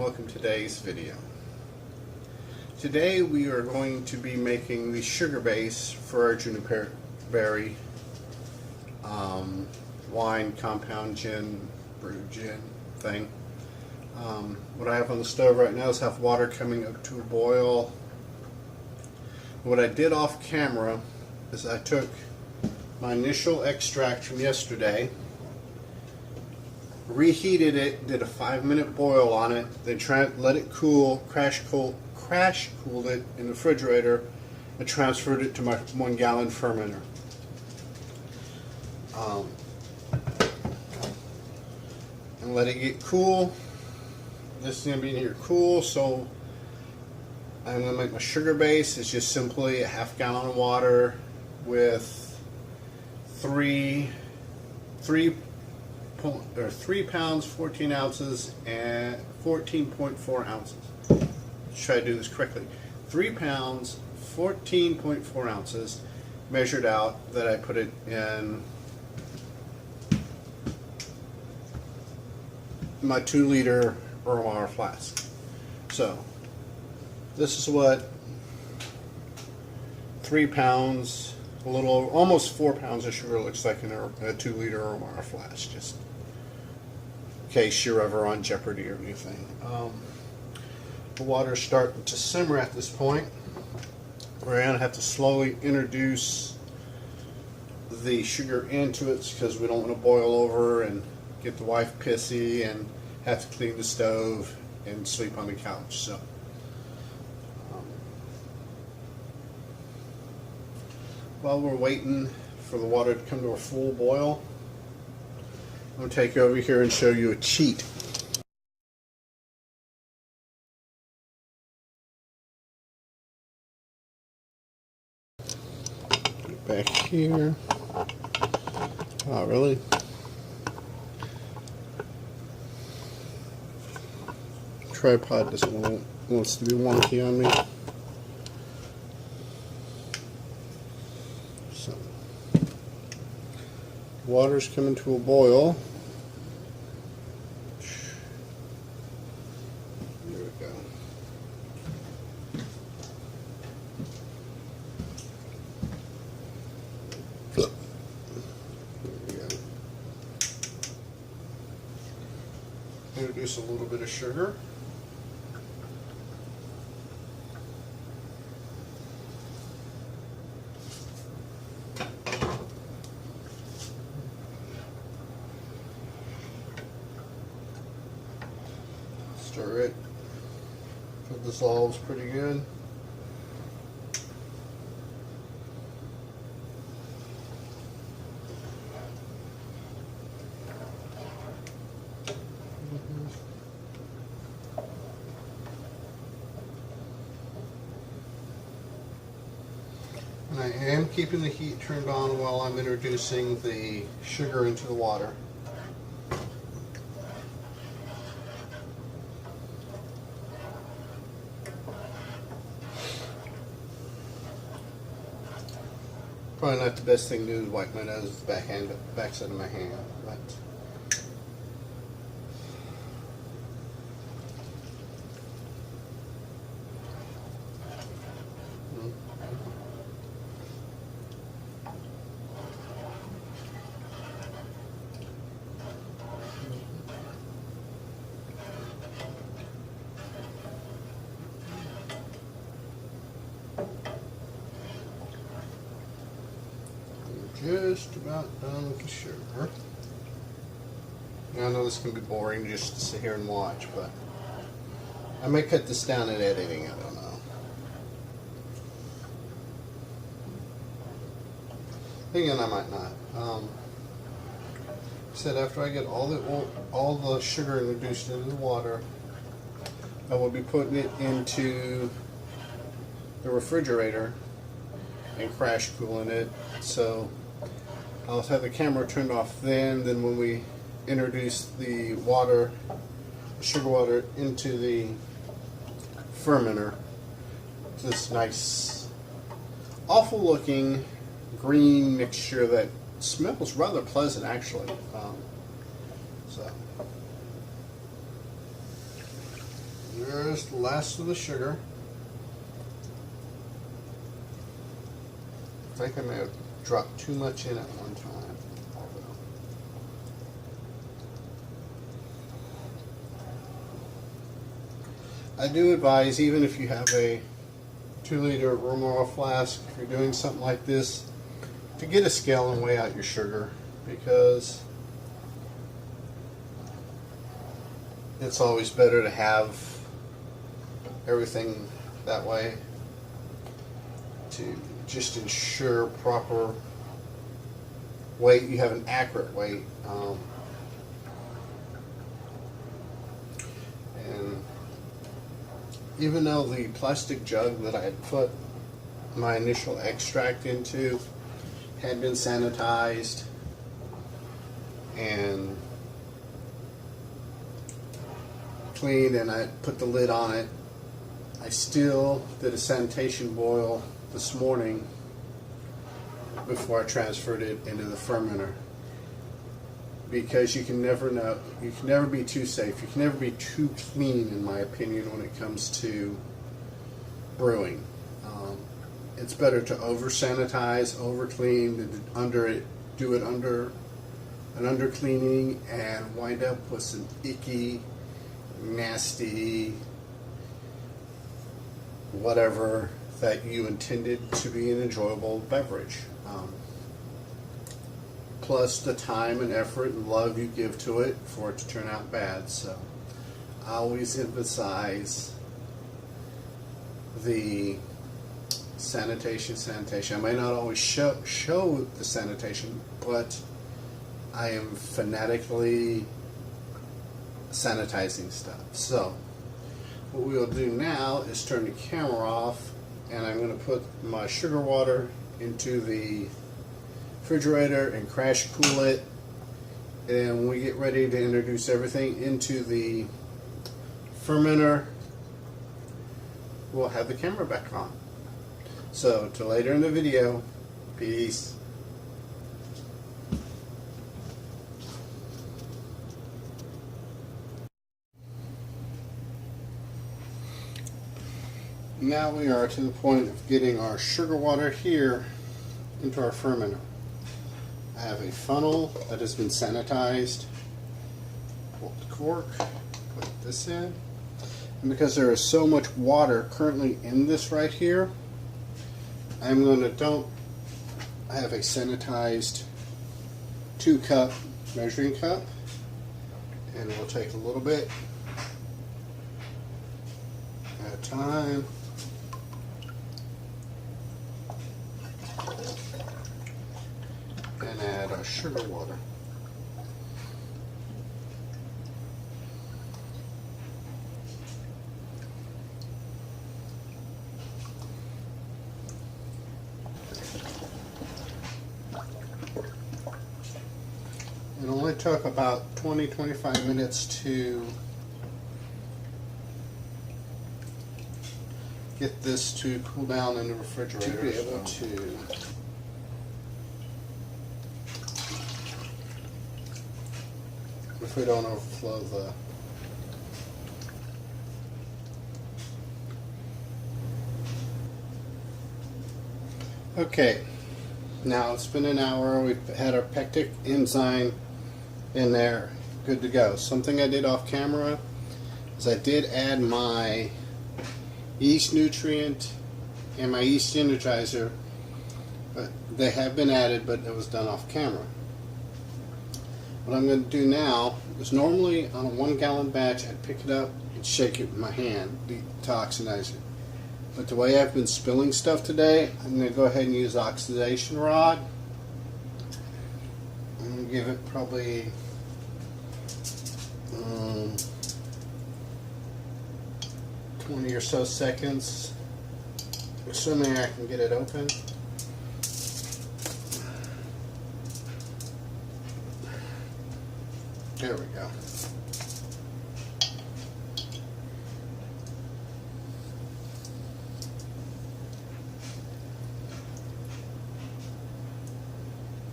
welcome to today's video. Today we are going to be making the sugar base for our Juniperus Ashei wine, compound gin, brewed gin thing. What I have on the stove right now is have water coming up to a boil. What I did off camera is I took my initial extract from yesterday, reheated it, did a 5-minute boil on it, then let it cool, crash cooled it in the refrigerator, and transferred it to my 1-gallon fermenter. And let it get cool. This is going to be in here cool, so I'm going to make my sugar base. It's just simply a 1/2 gallon of water with 3 pounds, 14 ounces, and 14.4 ounces. Try to do this correctly. 3 pounds, 14.4 ounces, measured out, that I put it in my 2-liter Erlenmeyer flask. So, this is what 3 pounds, a little, almost 4 pounds of sugar looks like in a 2-liter Erlenmeyer flask, just in case you're ever on Jeopardy or anything. The water's starting to simmer at this point. We're going to have to slowly introduce the sugar into it because we don't want to boil over and get the wife pissy and have to clean the stove and sleep on the couch. So while we're waiting for the water to come to a full boil, I'm going to take you over here and show you a cheat. Get back here. Oh, really? Tripod wants to be wonky on me. So, water's coming to a boil. There we go. There we go. Introduce a little bit of sugar. Stir it till it dissolves pretty good. And I am keeping the heat turned on while I'm introducing the sugar into the water. Probably not the best thing to do is wipe my nose with the backside of my hand, but just about done with the sugar. Now, I know this can be boring just to sit here and watch, but I may cut this down in editing, I don't know. Again, I might not. Said after I get all the sugar introduced into the water, I will be putting it into the refrigerator and crash cooling it. So I'll have the camera turned off then when we introduce the water, sugar water, into the fermenter. This nice, awful looking green mixture that smells rather pleasant actually. So There's the last of the sugar. I think I may have dropped too much in at one time. I do advise, even if you have a 2-liter room oil flask, if you're doing something like this, to get a scale and weigh out your sugar, because it's always better to have everything that way to just ensure proper weight. You have an accurate weight. And even though the plastic jug that I had put my initial extract into had been sanitized and cleaned, and I put the lid on it, I still did a sanitation boil this morning before I transferred it into the fermenter, because you can never know, you can never be too safe, you can never be too clean, in my opinion, when it comes to brewing. It's better to over sanitize, over clean, do it under an under cleaning and wind up with some icky, nasty, whatever that you intended to be an enjoyable beverage. Plus the time and effort and love you give to it for it to turn out bad. So I always emphasize the sanitation. I may not always show the sanitation, but I am fanatically sanitizing stuff. So what we'll do now is turn the camera off, and I'm going to put my sugar water into the refrigerator and crash cool it, and when we get ready to introduce everything into the fermenter, we'll have the camera back on. So till later in the video, peace. Now we are to the point of getting our sugar water here into our fermenter. I have a funnel that has been sanitized. Pull the cork, put this in. And because there is so much water currently in this right here, I'm going to dump, I have a sanitized 2-cup measuring cup, and we'll take a little bit at a time. And add our sugar water. It only took about 20-25 minutes to get this to cool down in the refrigerator to be able to if we don't overflow the okay. Now it's been an hour. We've had our pectic enzyme in there, good to go. Something I did off camera is I did add my yeast nutrient and my yeast energizer, but they have been added, but it was done off camera. What I'm going to do now is, normally on a 1-gallon batch I'd pick it up and shake it with my hand to oxidize it. But the way I've been spilling stuff today, I'm going to go ahead and use oxidation rod. I'm going to give it probably 20 or so seconds, assuming I can get it open. There we go.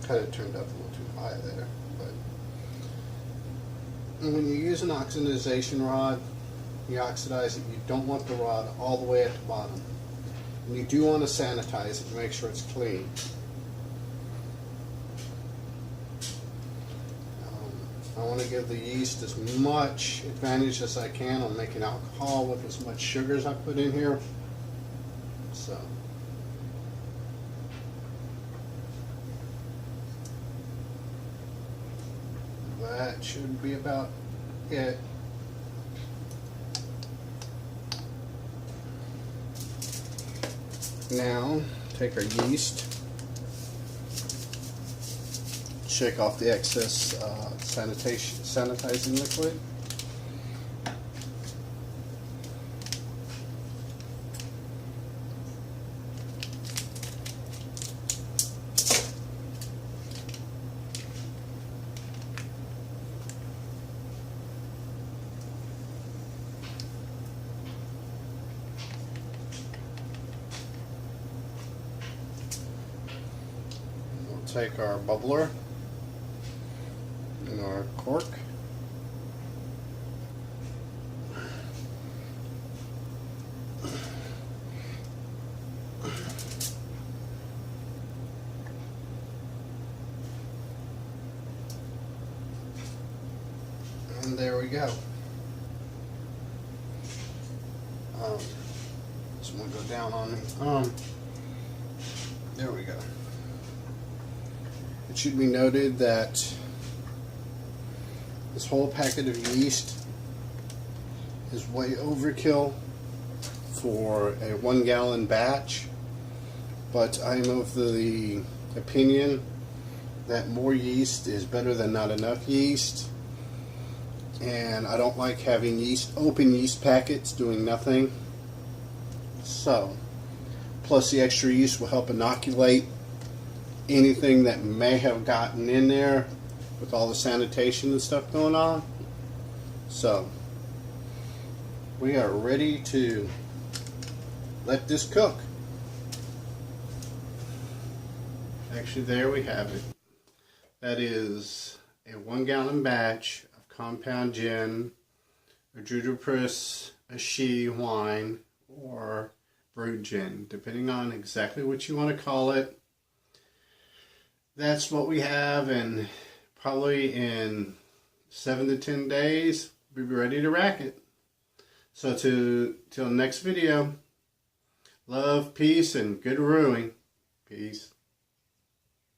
Kind of turned up a little too high there, but when you use an oxidization rod, you oxidize it. You don't want the rod all the way at the bottom. And you do want to sanitize it to make sure it's clean. I want to give the yeast as much advantage as I can on making alcohol with as much sugar as I put in here. So that should be about it. Now take our yeast, shake off the excess sanitizing liquid. We'll take our bubbler and our cork. And there we go. This one go down on me. There we go. It should be noted that this whole packet of yeast is way overkill for a 1 gallon batch, but I'm of the opinion that more yeast is better than not enough yeast, and I don't like having open yeast packets doing nothing. So, plus the extra yeast will help inoculate anything that may have gotten in there with all the sanitation and stuff going on. So we are ready to let this cook. Actually, there we have it. That is a 1 gallon batch of compound gin, or Juniperus Ashei wine, or Brewed Gin, depending on exactly what you want to call it. That's what we have, and probably in 7 to 10 days we'll be ready to rack it. So till the next video, love, peace, and good brewing. Peace.